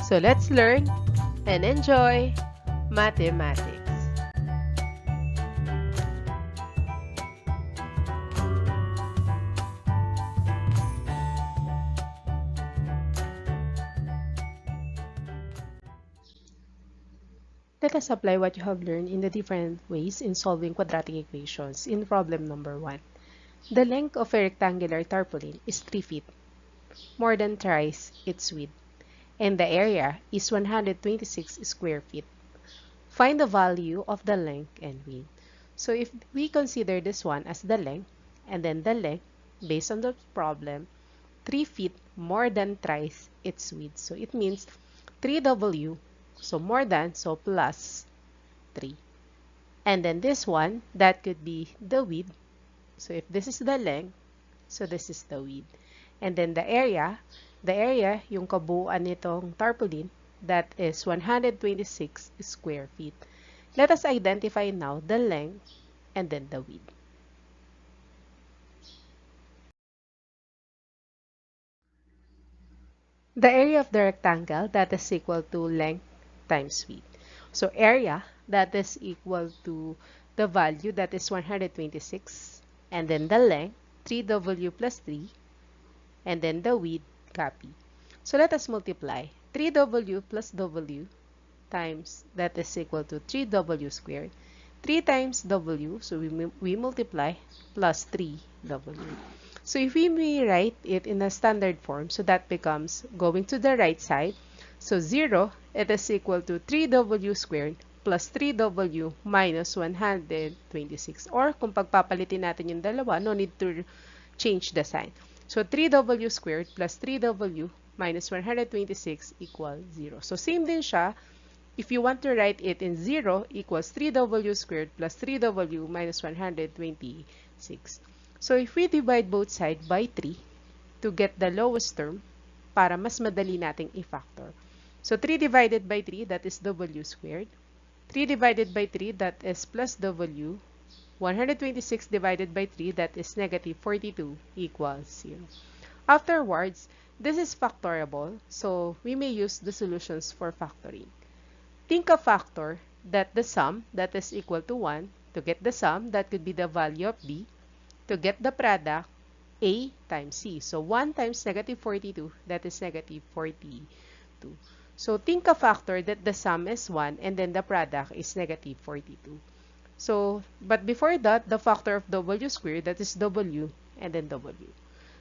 So let's learn and enjoy mathematics. Let us apply what you have learned in the different ways in solving quadratic equations in problem number 1. The length of a rectangular tarpaulin is 3 feet, more than thrice its width, and the area is 126 square feet. Find the value of the length and width. So if we consider this one as the length, and then the length, based on the problem, 3 feet more than thrice its width. So it means 3W, so more than, so plus 3. And then this one, that could be the width. So if this is the length, so this is the width. And then the area, yung kabuuan nitong tarpaulin, that is 126 square feet. Let us identify now the length and then the width. The area of the rectangle, that is equal to length times width. So area, that is equal to the value, that is 126, and then the length, 3W plus 3, and then the width, copy. So let us multiply 3W plus W times, that is equal to 3W squared. 3 times W, so we multiply, plus 3W. So if we may write it in a standard form, so that becomes going to the right side. So 0, it is equal to 3W squared plus 3W minus 126. Or kung pagpapalitin natin yung dalawa, no need to change the sign. So 3W squared plus 3W minus 126 equals 0. So same din siya. If you want to write it in 0 equals 3W squared plus 3W minus 126. So if we divide both sides by 3 to get the lowest term, para mas madali nating i-factor. So 3 divided by 3, that is W squared. 3 divided by 3, that is plus W. 126 divided by 3, that is negative 42 equals 0. Afterwards, this is factorable, so we may use the solutions for factoring. Think a factor that the sum, that is equal to 1. To get the sum, that could be the value of B. To get the product, A times C. So 1 times negative 42, that is negative 42. So think a factor that the sum is 1 and then the product is negative 42. So, but before that, the factor of W squared, that is W and then W.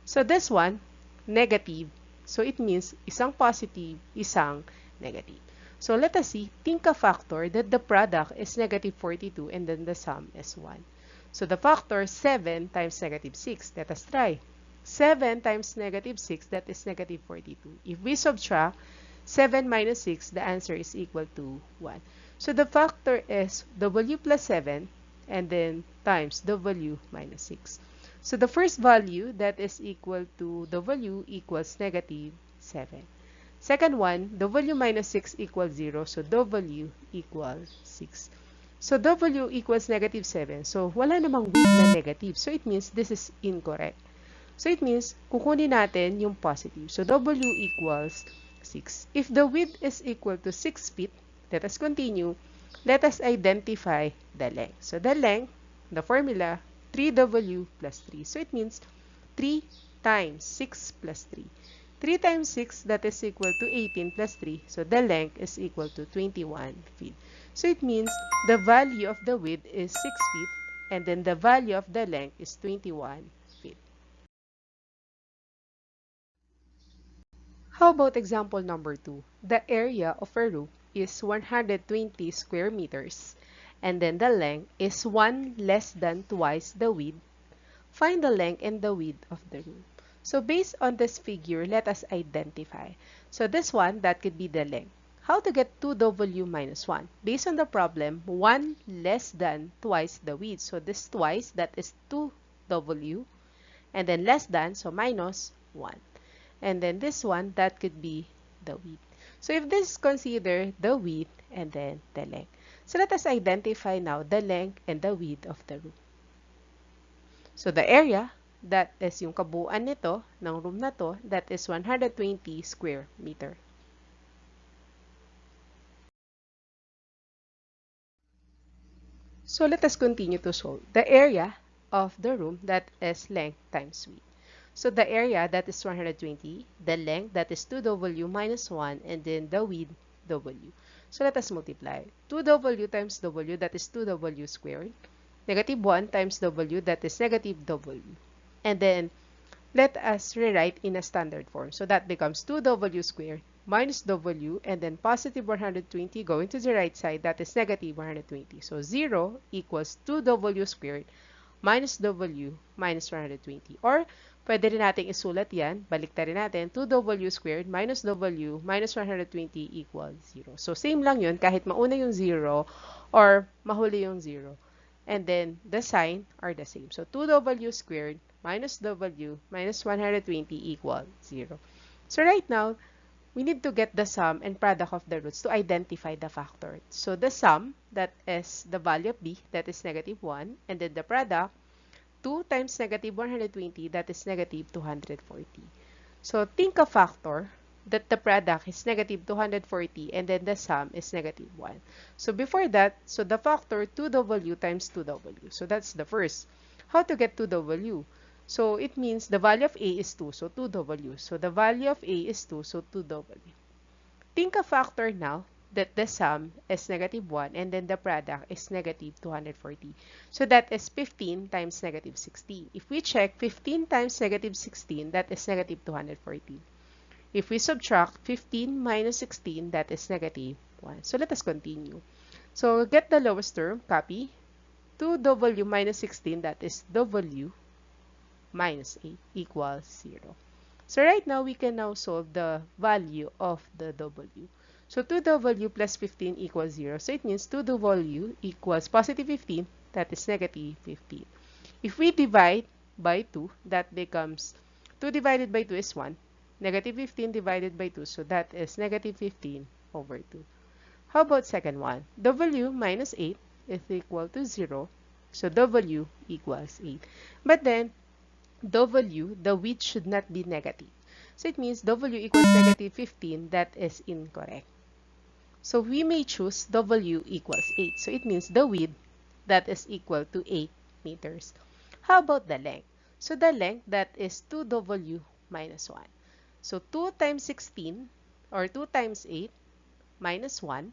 So this one, negative. So it means isang positive, isang negative. So let us see, think a factor that the product is negative 42 and then the sum is 1. So the factor 7 times negative 6. Let us try. 7 times negative 6, that is negative 42. If we subtract 7 minus 6, the answer is equal to 1. So the factor is W plus 7 and then times W minus 6. So the first value, that is equal to W equals negative 7. Second one, W minus 6 equals 0. So W equals 6. So W equals negative 7. So wala namang width na negative. So it means this is incorrect. So it means kukunin natin yung positive. So W equals 6. If the width is equal to 6 feet, let us continue. Let us identify the length. So the length, the formula, 3W plus 3. So it means 3 times 6 plus 3. 3 times 6, that is equal to 18 plus 3. So the length is equal to 21 feet. So it means the value of the width is 6 feet and then the value of the length is 21 feet. How about example number 2? The area of a room is 120 square meters and then the length is 1 less than twice the width. Find the length and the width of the room. So based on this figure, let us identify. So this one, that could be the length. How to get 2W minus 1? Based on the problem, 1 less than twice the width. So this twice, that is 2W. And then less than, so minus 1. And then this one, that could be the width. So if this is considered the width and then the length. So let us identify now the length and the width of the room. So the area, that is yung kabuuan nito, ng room na to, that is 120 square meter. So let us continue to solve the area of the room that is length times width. So the area that is 120, the length that is 2w minus 1, and then the width w. So let us multiply. 2w times w, that is 2w squared. Negative 1 times w, that is negative w. And then let us rewrite in a standard form. So that becomes 2w squared minus w, and then positive 120 going to the right side, that is negative 120. So 0 equals 2w squared minus w minus 120. Or pwede rin natin isulat yan, baliktarin natin, 2w squared minus w minus 120 equals 0. So same lang yun, kahit mauna yung 0 or mahuli yung 0. And then the sign are the same. So 2w squared minus w minus 120 equals 0. So right now, we need to get the sum and product of the roots to identify the factor. So the sum, that is the value of b, that is negative 1, and then the product, 2 times negative 120, that is negative 240. So think a factor that the product is negative 240 and then the sum is negative 1. So before that, so the factor 2w times 2w. So that's the first. How to get 2w? So it means the value of a is 2, so 2w. So the value of a is 2, so 2w. Think a factor now that the sum is negative 1 and then the product is negative 240. So that is 15 times negative 16. If we check 15 times negative 16, that is negative 240. If we subtract 15 minus 16, that is negative 1. So let us continue. So get the lowest term, copy. 2w minus 16, that is w minus 8 equals 0. So right now, we can now solve the value of the w. So 2w plus 15 equals 0. So it means 2w equals positive 15, that is negative 15. If we divide by 2, that becomes 2 divided by 2 is 1. Negative 15 divided by 2, so that is negative 15 over 2. How about second one? W minus 8 is equal to 0. So W equals 8. But then, W, the width should not be negative. So it means W equals negative 15. That is incorrect. So we may choose W equals 8. So it means the width that is equal to 8 meters. How about the length? So the length, that is 2W minus 1. So 2 times 16 or 2 times 8 minus 1,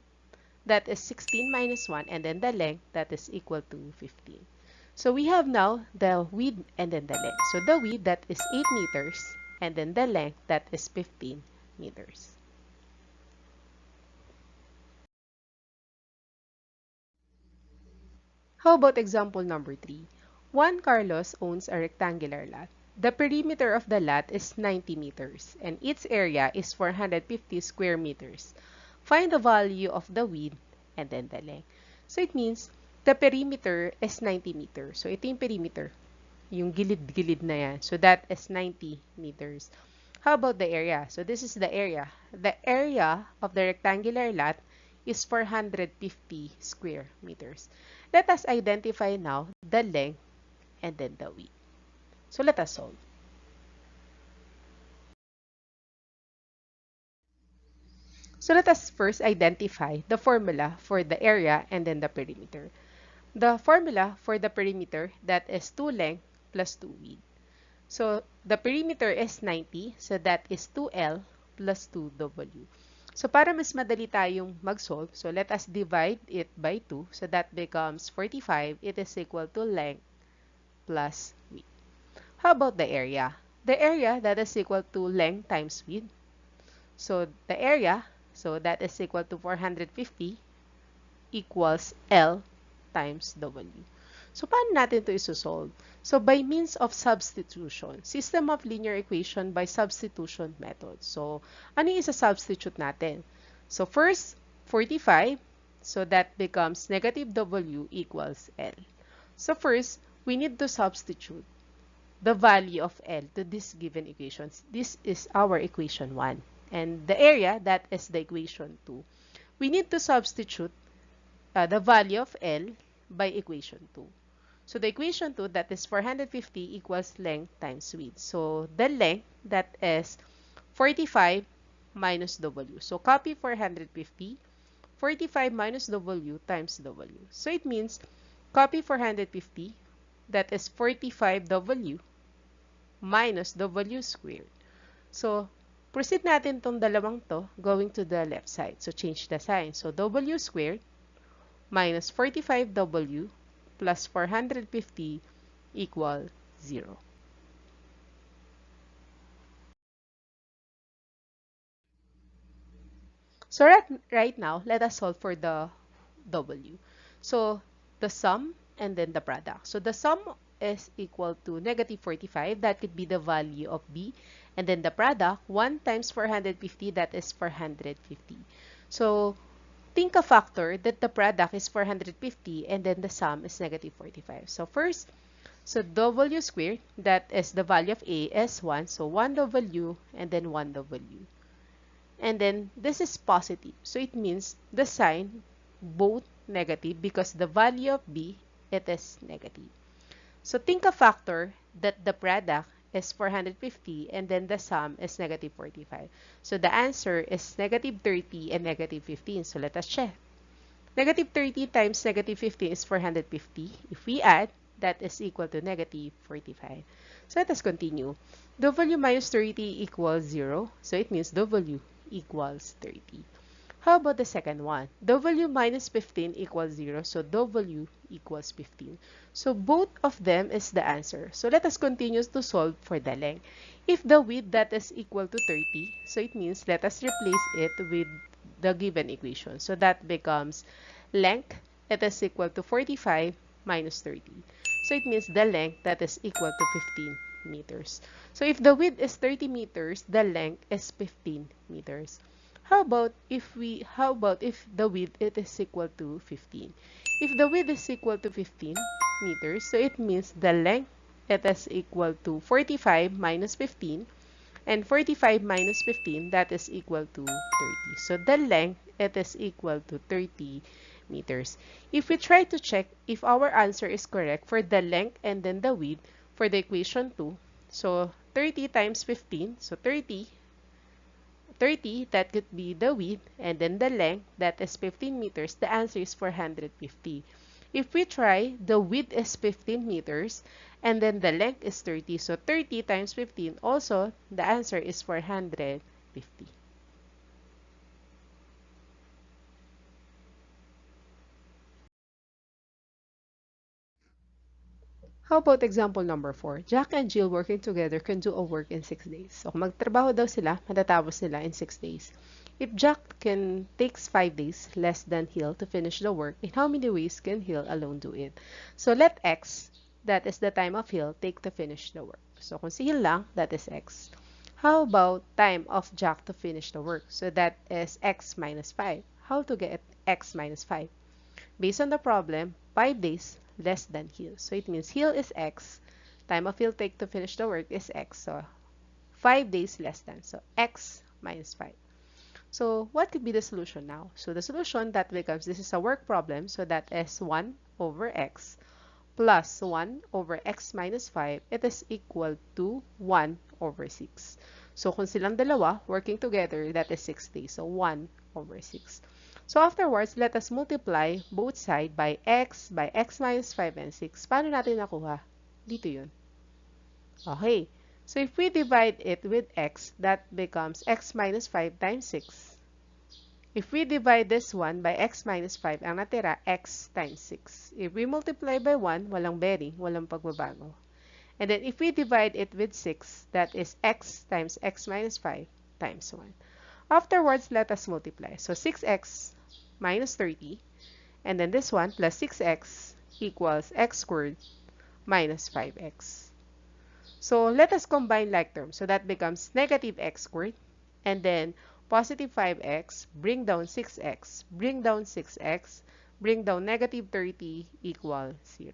that is 16 minus 1, and then the length, that is equal to 15. So we have now the width and then the length. So the width, that is 8 meters, and then the length, that is 15 meters. How about example number 3? Juan Carlos owns a rectangular lot. The perimeter of the lot is 90 meters, and its area is 450 square meters. Find the value of the width and then the length. So it means the perimeter is 90 meters. So ito yung perimeter, yung gilid-gilid na yan. So that is 90 meters. How about the area? So this is the area. The area of the rectangular lot is 450 square meters. Let us identify now the length and then the width. So let us solve. So let us first identify the formula for the area and then the perimeter. The formula for the perimeter, that is 2 length plus 2 width. So the perimeter is 90, so that is 2L plus 2W. So para mas madali tayong mag-solve, so let us divide it by 2. So that becomes 45. It is equal to length plus width. How about the area? The area, that is equal to length times width. So the area, so that is equal to 450 equals L times W. So paano natin ito isosolve? So by means of substitution, system of linear equation by substitution method. So ano yung isa-substitute natin? So first, 45. So that becomes negative W equals L. So first, we need to substitute the value of L to this given equations. This is our equation 1. And the area, that is the equation 2. We need to substitute the value of L by equation 2. So the equation 2, that is 450 equals length times width. So the length, that is 45 minus W. So copy 450, 45 minus W times W. So it means Copy 450, that is 45W minus W squared. So, proceed natin tong dalawang to going to the left side. So, change the sign. So, W squared minus 45W plus 450 equal 0. So, right now, let us solve for the W. So, the sum and then the product. So, the sum is equal to negative 45. That could be the value of B. And then the product, 1 times 450, that is 450. So, think a factor that the product is 450 and then the sum is negative 45. So, first, so W squared, that is the value of A, is 1. So, 1W and then 1W. And then this is positive. So it means the sign both negative because the value of B, it is negative. So think a factor that the product is 450 and then the sum is negative 45. So the answer is negative 30 and negative 15. So let us check. Negative 30 times negative 15 is 450. If we add, that is equal to negative 45. So let us continue. W minus 30 equals 0. So it means W equals 30. How about the second one? W minus 15 equals 0. So W equals 15. So both of them is the answer. So let us continue to solve for the length. If the width that is equal to 30, so it means let us replace it with the given equation. So that becomes length, it is equal to 45 minus 30. So it means the length that is equal to 15 meters. So if the width is 30 meters, the length is 15 meters. How about if the width it is equal to 15? If the width is equal to 15 meters, so it means the length it is equal to 45 minus 15, and 45 minus 15, that is equal to 30. So the length, it is equal to 30 meters. If we try to check if our answer is correct for the length and then the width for the equation 2, so 30 times 15, so 30, that could be the width, and then the length, that is 15 meters, the answer is 450. If we try, the width is 15 meters, and then the length is 30, so 30 times 15, also, the answer is 450. How about example number 4? Jack and Jill working together can do a work in 6 days. So, kung magtrabaho daw sila, matatapos nila in 6 days. If Jack can takes 5 days less than Hill to finish the work, in how many ways can Hill alone do it? So, let X, that is the time of Hill, take to finish the work. So, kung si Hill lang, that is X. How about time of Jack to finish the work? So, that is X minus 5. How to get X minus 5? Based on the problem, 5 days less than Hill. So it means Hill is X. Time of Hill take to finish the work is X. So 5 days less than. So X minus 5. So what could be the solution now? So the solution that becomes, this is a work problem. So that is 1 over X plus 1 over X minus 5. It is equal to 1 over 6. So kung silang dalawa working together, that is 6 days. So 1 over 6. So afterwards, let us multiply both sides by x minus 5 and 6. Paano natin nakuha? Dito yun. Okay. So if we divide it with x, that becomes x minus 5 times 6. If we divide this one by x minus 5, ang natira, x times 6. If we multiply by 1, walang bearing, walang pagbabago. And then if we divide it with 6, that is x times x minus 5 times 1. Afterwards, let us multiply. So 6x minus 30, and then this one plus 6x equals x squared minus 5x. So let us combine like terms. So that becomes negative x squared, and then positive 5x, bring down 6x, bring down 6x, bring down negative 30 equal 0.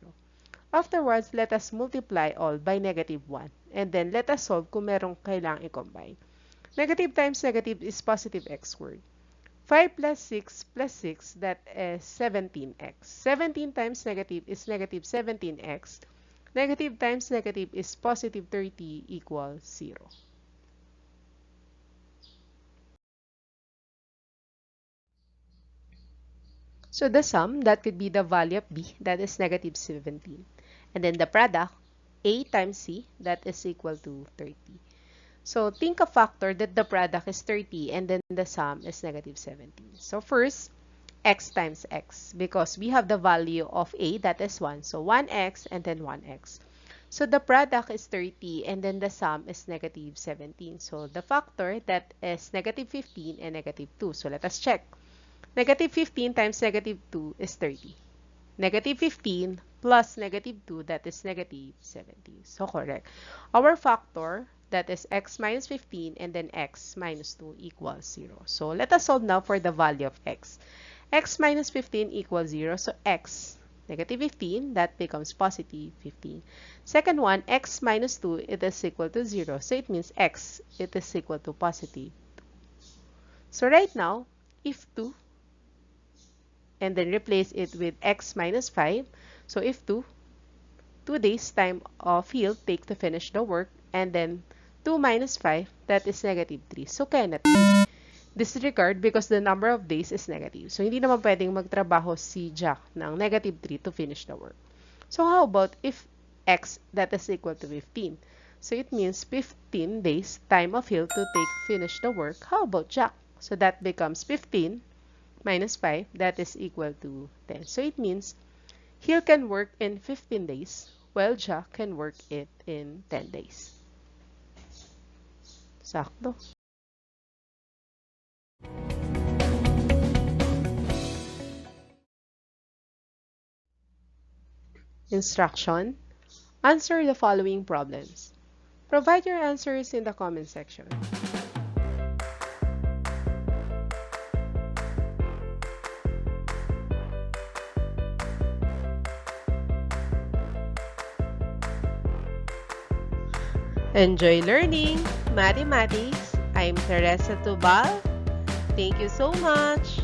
Afterwards, let us multiply all by negative 1, and then let us solve kung merong kailangang i-combine. Negative times negative is positive x squared. 5 plus 6, that is 17x. 17 times negative is negative 17x. Negative times negative is positive 30 equals 0. So the sum, that could be the value of B, that is negative 17. And then the product, A times C, that is equal to 30. So think a factor that the product is 30 and then the sum is negative 17. So first, x times x, because we have the value of A, that is 1. So 1x and then 1x. So the product is 30 and then the sum is negative 17. So the factor, that is negative 15 and negative 2. So let us check. Negative 15 times negative 2 is 30. Negative 15 plus negative 2, that is negative 17. So correct. Our factor, that is x minus 15 and then x minus 2 equals 0. So let us solve now for the value of x. X minus 15 equals 0. So x, negative 15, that becomes positive 15. Second one, x minus 2, it is equal to 0. So it means x, it is equal to positive 2. So right now, if 2, and then replace it with x minus 5. So if 2 days time of heal take to finish the work, and then 2 minus 5, that is negative 3. So cannot be. Disregard because the number of days is negative. So hindi naman pwedeng magtrabaho si Jack ng negative 3 to finish the work. So how about if x, that is equal to 15? So it means 15 days time of heal to finish the work. How about Jack? So that becomes 15 minus 5, that is equal to 10. So it means Hill can work in 15 days, while Jack can work it in 10 days. Sakto. Instruction: answer the following problems. Provide your answers in the comment section. Enjoy learning mathematics. I'm Teresa Tubal. Thank you so much.